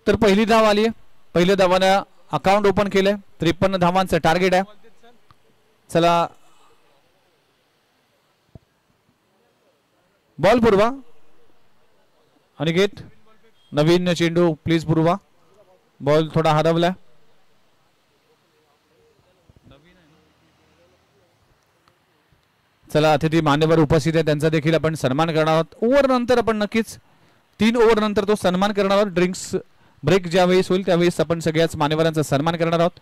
तर पहिली धाव आली आहे. पहिल्या धावानं अकाउंट ओपन केलंय. 53 धावांचं टार्गेट आहे. चला बॉल पुरवा. अनिकेत, नवीन चेंडू प्लीज पुरवा. बॉल थोडा हरवला. चला अतिथी मान्यवर उपस्थित आहे, त्यांचा देखील आपण सन्मान करणार आहोत. ओव्हर नंतर आपण नक्कीच 3 ओव्हर नंतर तो सन्मान करणार आहोत. ड्रिंक्स ब्रेक ज्यावेळेस होईल त्यावेळेस आपण सगळ्याच मान्यवरांचा सन्मान करणार आहोत.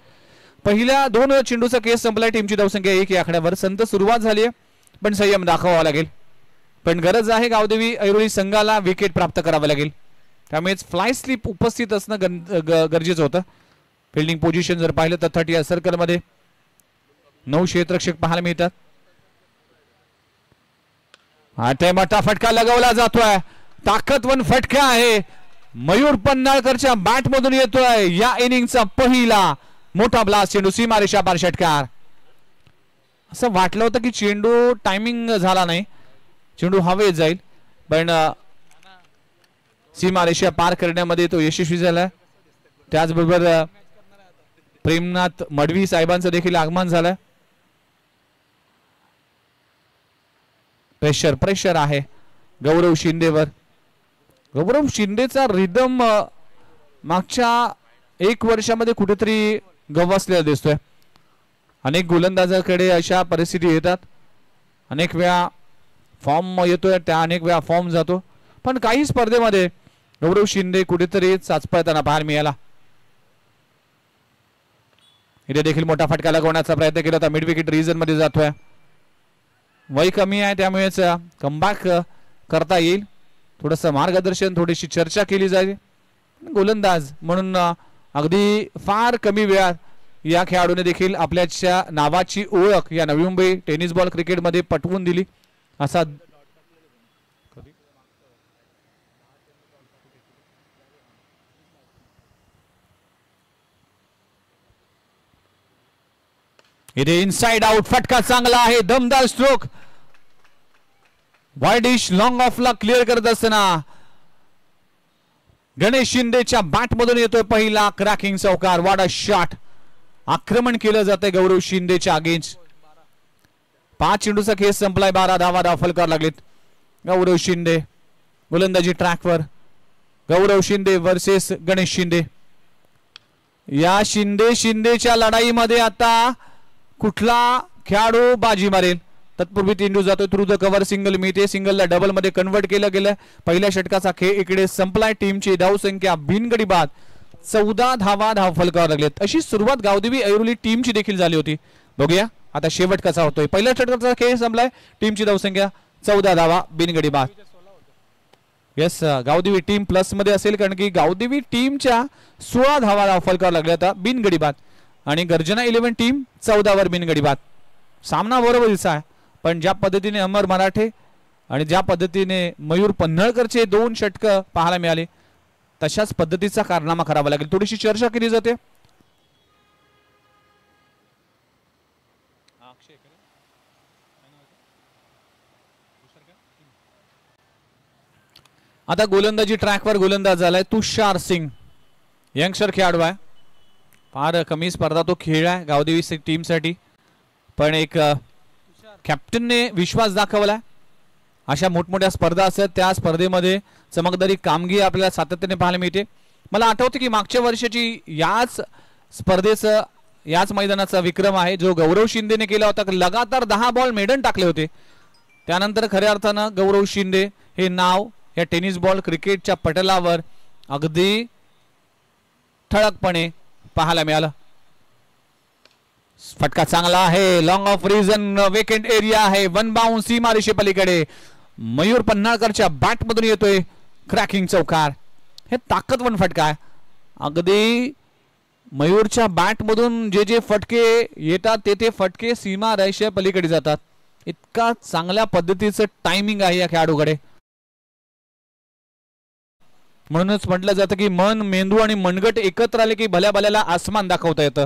पहिल्या 2 चेंडूचा केस संपलाय. टीमची धावसंख्या 1 या आकड्यावर. संत सुरुवात झाली आहे पण संयम दाखवावा लागेल. पण गरज आहे गावदेवी ऐरोली संघाला विकेट प्राप्त करावे लागेल. त्यामुळेच फ्लाय स्लिप उपस्थित असणं गरजेचं होतं. फिल्डिंग पोझिशन जर पाहिलं तर 30 सर्कल मध्ये 9 क्षेत्ररक्षक पाहायला मिळतात. आता मोठा फटका लगवला जातोय. ताकदवान फटका आहे. मयूर पन्हाळकरच्या बॅट मधून येतोय. या इनिंगचा पहिला मोठा ब्लास्ट. चेंडू सीमारेषा पार षटकार. असं वाटलं होतं की चेंडू टायमिंग झाला नाही, चेंडू हवेत जाईल, पण सीमारेषा पार करण्यामध्ये तो यशस्वी झाला. त्याचबरोबर प्रेमनाथ मडवी साहेबांचं देखील आगमन झालं. प्रेशर आहे गौरव शिंदेवर. गौरव शिंदेचा रिदम मागच्या 1 वर्षामध्ये कुठेतरी गवसलेला दिसतोय. अनेक गोलंदाजाकडे अशा परिस्थिती येतात. अनेक वेळा फॉर्म येतोय, त्या अनेक वेळा फॉर्म जातो, पण काही स्पर्धेमध्ये गौरव शिंदे कुठेतरी चाचपळताना पाहायला मिळाला. इथे देखील मोठा फटका लगवण्याचा प्रयत्न केला होता. मिड विकेट रिजन मध्ये जातोय. वय कमी आहे त्यामुळेच कमबॅक करता येईल. थोडंसं मार्गदर्शन, थोडीशी चर्चा केली जाईल. गोलंदाज म्हणून अगदी फार कमी वेळात या खेळाडूने देखील आपल्याच्या नावाची ओळख या नवी मुंबई टेनिस बॉल क्रिकेटमध्ये पटवून दिली. असा इथे इनसाइड आउट फटका चांगला आहे. दमदार स्ट्रोक. वाईडिश लॉंग ऑफला क्लिअर करत असताना गणेश शिंदेच्या बॅट मधून येतोय पहिला क्रॅकिंग चौकार. वाडा शॉट. आक्रमण केलं जातंय गौरव शिंदेच्या अगेन्स्ट. 5 चेंडूचा खेळ संपलाय. 12 धावा दाखल करावे लागलेत. गौरव शिंदे गोलंदाजी ट्रॅकवर. गौरव शिंदे वर्सेस गणेश शिंदे. या शिंदेच्या लढाईमध्ये आता कुठला खेळाडू बाजी मारेल. तत्पूर्वी 3 चेंडू जातोय थ्रू द कव्हर. सिंगल मिळते. सिंगलला डबल मध्ये कन्वर्ट केलं गेलं. पहिल्या षटकाचा खेळ इकडे संपलाय. टीमची धावसंख्या बिनगडी बाद 14 धावा फलकावर लागलेत. अशी सुरुवात गावदेवी ऐरोली टीमची देखील झाली होती. बघूया आता शेवट कसा होतोय. पहिल्या षटकाचा खेळ संपलाय. टीमची धावसंख्या 14 धावा बिनगडी बाद. येस, गावदेवी टीम प्लस मध्ये असेल कारण की गावदेवी टीमच्या 16 धावा फलकावर लागल्या आता बिनगडी बाद आणि गर्जना 11 टीम 14 वर बिनगडी बाद. सामना बरोबरीचा आहे पण ज्या पद्धतीने अमर मराठे आणि ज्या पद्धतीने मयूर पन्हाळकरचे 2 षटकं पाहायला मिळाले तशाच पद्धतीचा कारनामा करावा लागेल. थोडीशी चर्चा केली जाते. आता गोलंदाजी ट्रॅकवर गोलंदाज झालाय तुषार सिंग, यंगस्टर खेळाडू आहे. फार कमी स्पर्धा तो खेळलाय गावदेवी टीमसाठी, पण एक कॅप्टनने विश्वास दाखवला. अशा मोठमोठ्या स्पर्धा असतात त्या स्पर्धेमध्ये चमकदारी कामगिरी आपल्याला सातत्याने पाहायला मिळते. मला आठवतं की मागच्या वर्षाची याच स्पर्धेचं याच मैदानाचा विक्रम आहे जो गौरव शिंदेने केला होता. लगातार 10 बॉल मेडन टाकले होते. त्यानंतर खऱ्या अर्थानं गौरव शिंदे हे नाव या टेनिस बॉल क्रिकेटच्या पटलावर अगदी ठळकपणे पाहायला मिळालं. फटका चांगला आहे, long off region vacant area आहे, वन बाउंस सीमा रेषे पलीकडे मयूर पन्हाळकरच्या बॅट मधून येतोय क्रॅकिंग चौकार. हे ताकदवान फटका आहे. अगदी मयूरच्या बॅट मधून जे जे फटके येतात ते फटके सीमा रेषे पलीकडे जातात. इतका चांगल्या पद्धतीचं टायमिंग आहे या खेळाडूकडे. म्हणूनच म्हटलं जातं की मन, मेंदू आणि मनगट एकत्र आले की भल्या भल्याला आसमान दाखवता येतं.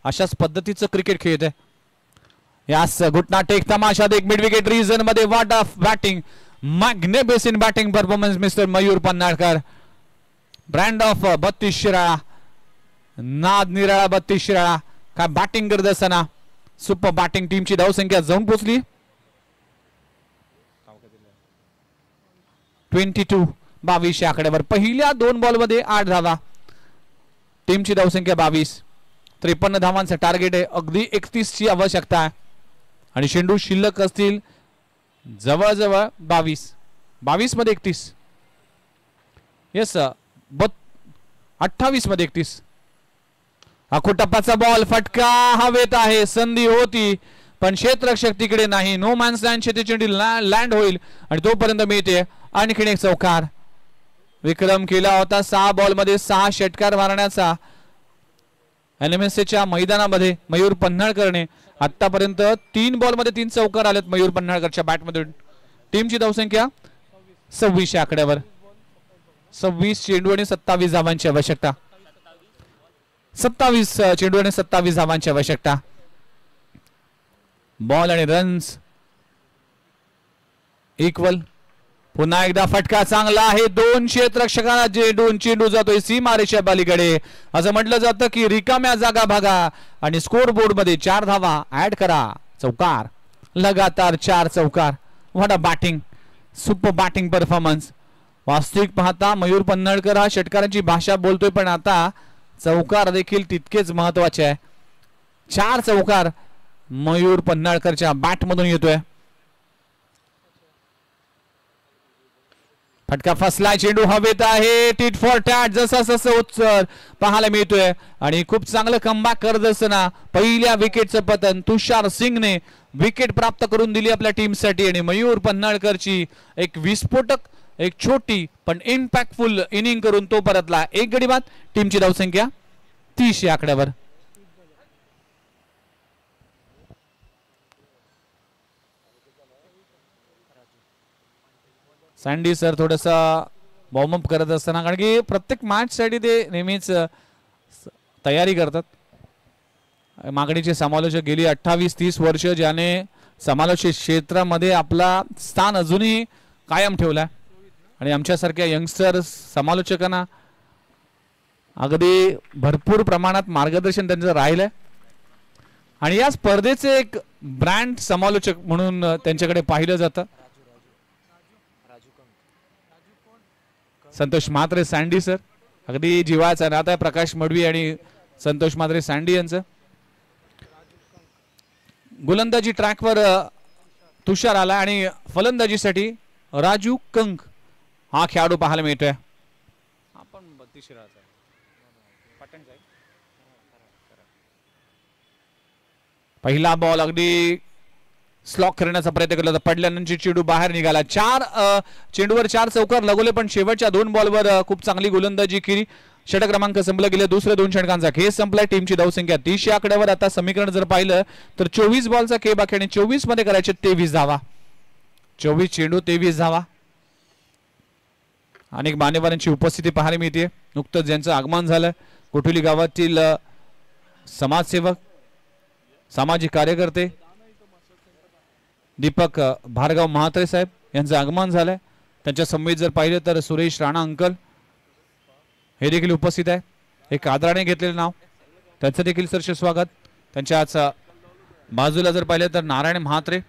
अशाच पद्धतीचं क्रिकेट खेळत आहे. यास घुटना टेक तमाशात एक मिड विकेट रिजन मध्ये what of batting, magnificent batting performance mister Mayur Panhalkar. Brand of 32 Shirala, नाद निराळा 32 शिराळा. काय बॅटिंग करत असताना सुपर बॅटिंग. टीमची धावसंख्या जाऊन पोहोचली 22 या आकड्यावर. पहिल्या 2 बॉलमध्ये 8 धावा. टीमची धावसंख्या 22. 53 धावांचं टार्गेट आहे. अगदी 31 ची आवश्यकता आहे आणि चेंडू शिल्लक असतील जवळजवळ 22 मध्ये 31. येस 28 मध्ये 31. अखोटप्पाचा बॉल, फटका हवेत आहे. संधी होती पण क्षेत्ररक्षक तिकडे नाही. नो मॅन्स लँड चेंडू लँड होईल आणि तोपर्यंत मिळते आणखीन एक चौकार. विक्रम केला होता 6 बॉलमध्ये 6 षटकार मारण्याचा एनएमएसच्या मैदानामध्ये मयूर पन्हाळकरने. आतापर्यंत 3 बॉलमध्ये 3 चौकार आलेत मयूर पन्हाळकरच्या बॅटमधून. टीमची धावसंख्या 26 या आकड्यावर. 26 चेंडू आणि 27 धावांची आवश्यकता. 27 चेंडू आणि 27 धावांची आवश्यकता. बॉल आणि रन्स इक्वल. पुन्हा एकदा फटका चांगला आहे. 2 क्षेत्ररक्षकांना चेंडू जातोय सीमा रेषा पलीकडे. असं म्हटलं जातं की रिकाम्या जागा भागा आणि स्कोर बोर्ड मध्ये 4 धावा ऍड करा. चौकार, लगातार 4 चौकार. What a batting, super batting performance. वास्तविक पाहता मयूर पन्हाळकर हा षटकारांची भाषा बोलतोय पण आता चौकार देखील तितकेच महत्वाचे आहे. 4 चौकार मयूर पन्हाळकरच्या बॅट मधून येतोय. फटका फसलाय, चेंडू हवेत आहे. टिट फॉर टॅट जसं उत्तर पाहायला मिळतोय आणि खूप चांगलं कमबॅक करत असताना पहिल्या विकेटचं पतन तुषार सिंगने विकेट प्राप्त करून दिली आपल्या टीमसाठी. आणि मयूर पन्हाळकरची एक विस्फोटक, एक छोटी पण इम्पॅक्टफुल इनिंग करून तो परतला. 1 गडी बाद. टीमची धावसंख्या 30 या आकड्यावर. सँडी सर थोडासा वॉर्मअप करत असताना, कारण की प्रत्येक मॅच साठी ते नेहमीच तयारी करतात. मागणीचे समालोचक गेली 28-30 वर्ष ज्याने समालोचक क्षेत्रामध्ये आपला स्थान अजूनही कायम ठेवला आणि आमच्यासारख्या यंगस्टर समालोचकांना अगदी भरपूर प्रमाणात मार्गदर्शन त्यांचं राहिलंय. आणि या स्पर्धेचे एक ब्रँड समालोचक म्हणून त्यांच्याकडे पाहिलं जातं. संतोष म्हात्रे सँडी सर, अगदी जिवाळाचा नाता आहे प्रकाश मडवी आणि संतोष म्हात्रे सँडी यांचं. गोलंदाजी ट्रॅकवर तुषार आला आणि फलंदाजीसाठी राजू कंक हा खेळाडू पाहायला मिळतोय. पहिला बॉल अगदी स्लॉक करण्याचा प्रयत्न केला होता, पडल्यानंतर चेंडू बाहेर निघाला. 4 चेंडूवर 4 चौकार लगवले पण शेवटच्या 2 बॉलवर खूप चांगली गोलंदाजी केली. षटक क्रमांक संपला गेले दुसऱ्या 2 षटकांचा खेळ संपलाय. टीमची धावसंख्या 30 आकड्यावर. आता समीकरण जर पाहिलं तर 24 बॉलचा खेळ बाकी आणि 24 मध्ये करायचे 23 धावा. 24 चेंडू 23 धावा. अनेक मान्यवरांची उपस्थिती पाहायला मिळते. नुकतंच ज्यांचं आगमन झालं कोठोली गावातील समाजसेवक सामाजिक कार्यकर्ते दीपक भार्गव महात्रे साहेब यांचं आगमन झालंय. त्यांच्या समवेत जर पाहिलं तर सुरेश राणा अंकल हे देखील उपस्थित आहे. एक आदराने घेतलेलं नाव त्यांचं देखील सरसे स्वागत. त्यांच्याच बाजूला जर पाहिलं तर नारायण म्हात्रे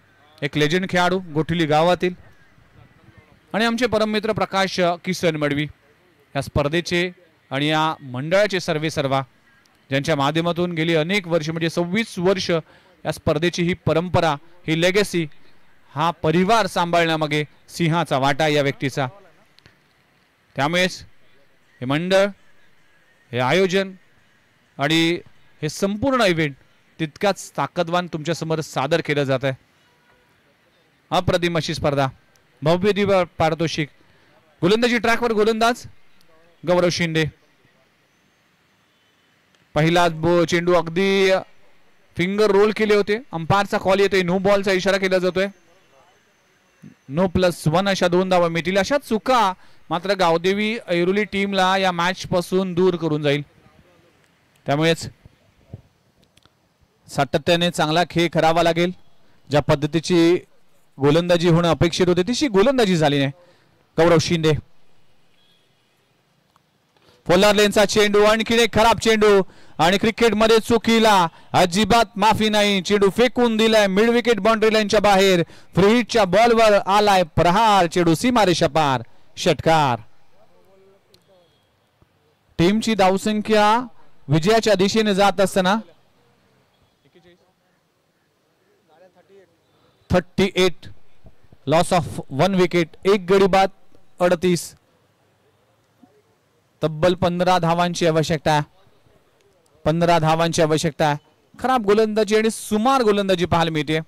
एक लेजंड खेळाडू गोठिली गावातील आणि आमचे परममित्र प्रकाश किसन मडवी या स्पर्धेचे आणि या मंडळाचे सर्वेसर्वा ज्यांच्या माध्यमातून गेली अनेक वर्ष म्हणजे 26 वर्ष या स्पर्धेची ही परंपरा ही लेगेसी हा परिवार सांभाळण्यामागे सिंहाचा वाटा या व्यक्तीचा. त्यामुळेच हे मंडळ हे आयोजन आणि हे संपूर्ण इव्हेंट तितक्याच ताकदवान तुमच्या समोर सादर केलं जात आहे. अप्रतिम अशी स्पर्धा भव्य दिव्य पारितोषिक. गोलंदाजी ट्रॅकवर गोलंदाज गौरव शिंदे. पहिला चेंडू अगदी फिंगर रोल केले होते. अंपायरचा कॉल येतोय. नो बॉलचा इशारा केला जातोय. नो +1 अशा 2 धावा मिळतील. अशा चुका मात्र गावदेवी ऐरोली टीमला या मॅच पासून दूर करून जाईल. त्यामुळेच सातत्याने चांगला खेळ करावा लागेल. ज्या पद्धतीची गोलंदाजी होणं अपेक्षित होते तशी गोलंदाजी झाली नाही. गौरव शिंदे पोलार लेनचा चेंडू आणखी एक खराब चेंडू आणि क्रिकेटमध्ये चुकीला अजिबात माफी नाही. चेंडू फेकून दिलाय मिड विकेट बाउंड्री लाईनच्या बाहेर. फ्री हिटच्या बॉलवर आलाय प्रहार. चेंडू सीमारेषा पार. षटकार. टीमची धावसंख्या विजयाच्या दिशेने जात असताना 38 लॉस ऑफ 1 विकेट. 1 गडी बाद 38. तब्बल 15 धावांची आवश्यकता. 15 धावांची आवश्यकता. खराब गोलंदाजी आणि सुमार गोलंदाजी पाहायला मिळते.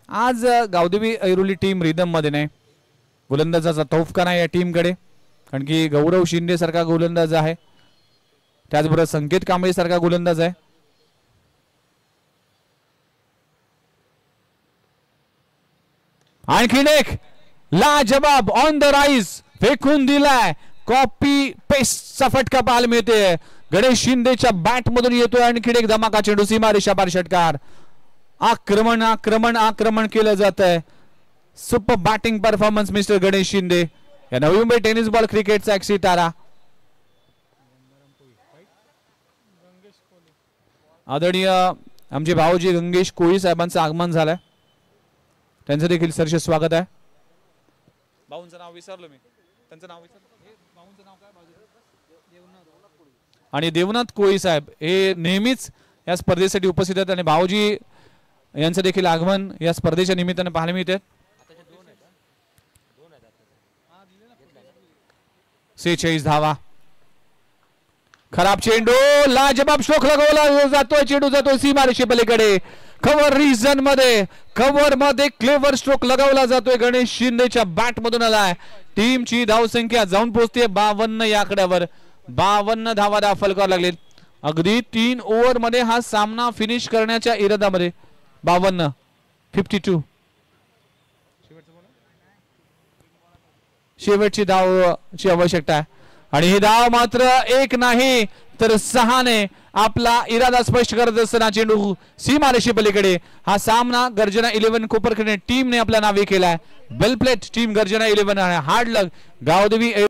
आज गावदेवी ऐरोली टीम रिदम मध्ये नाही. गोलंदाजाचा तोफखाना आहे या टीमकडे. कारण की गौरव शिंदे सारखा गोलंदाज आहे. त्याचबरोबर संकेत कांबळे सारखा गोलंदाज आहे. आणखीन एक लाजवाब ऑन द राईज फेकून दिलाय. कॉपी पेस्टचा फटका पाहायला मिळते. गणेश शिंदेच्या बॅट मधून येतोय आणखीन एक धमाका चेंडू सीमारेषा पार. षटकार. आक्रमण आक्रमण आक्रमण केलं जात आहे. Super batting performance mister Ganesh Shinde या नवी मुंबई टेनिस बॉल क्रिकेटचा एक सितारा. आदरणीय आमचे भाऊजी गंगेश कोळी साहेबांचं आगमन झालंय. त्यांचं देखील सरसे स्वागत आहे. भाऊंचं नाव विसरलो मी. त्यांचं नाव विसरलो. भाऊंचं नाव काय? आणि देवनाथ कोळी साहेब हे नेहमीच या स्पर्धेसाठी उपस्थित आहेत आणि भाऊजी यांचं देखील आगमन या स्पर्धेच्या निमित्ताने पाहायला मिळते. 46 धावा. खराब चेंडू लाजबाब स्ट्रोक लगावला जातोय. चेंडू जातोय सीमारेषे पलीकडे. कव्हर रिजन मध्ये कव्हर मध्ये क्लेवर स्ट्रोक लगावला जातोय. गणेश शिंदेच्या बॅट मधून आलाय. टीमची धावसंख्या जाऊन पोहोचते 52 या आकड्यावर. 52 धावा दाखल करावं लागले. अगदी 3 ओव्हर मध्ये हा सामना फिनिश करण्याच्या इराद्यामध्ये 52 52 शेवटची धावची आवश्यकता आहे आणि ही धाव मात्र 1 नाही तर 6 ने आपला इरादा स्पष्ट करत असताना चेंडू सीमारेषे पलीकडे. हा सामना गर्जना 11 कोपरखणे टीमने आपल्या नावे केलाय. वेल प्लेट टीम गर्जना 11 हार्ड लक गावदेवी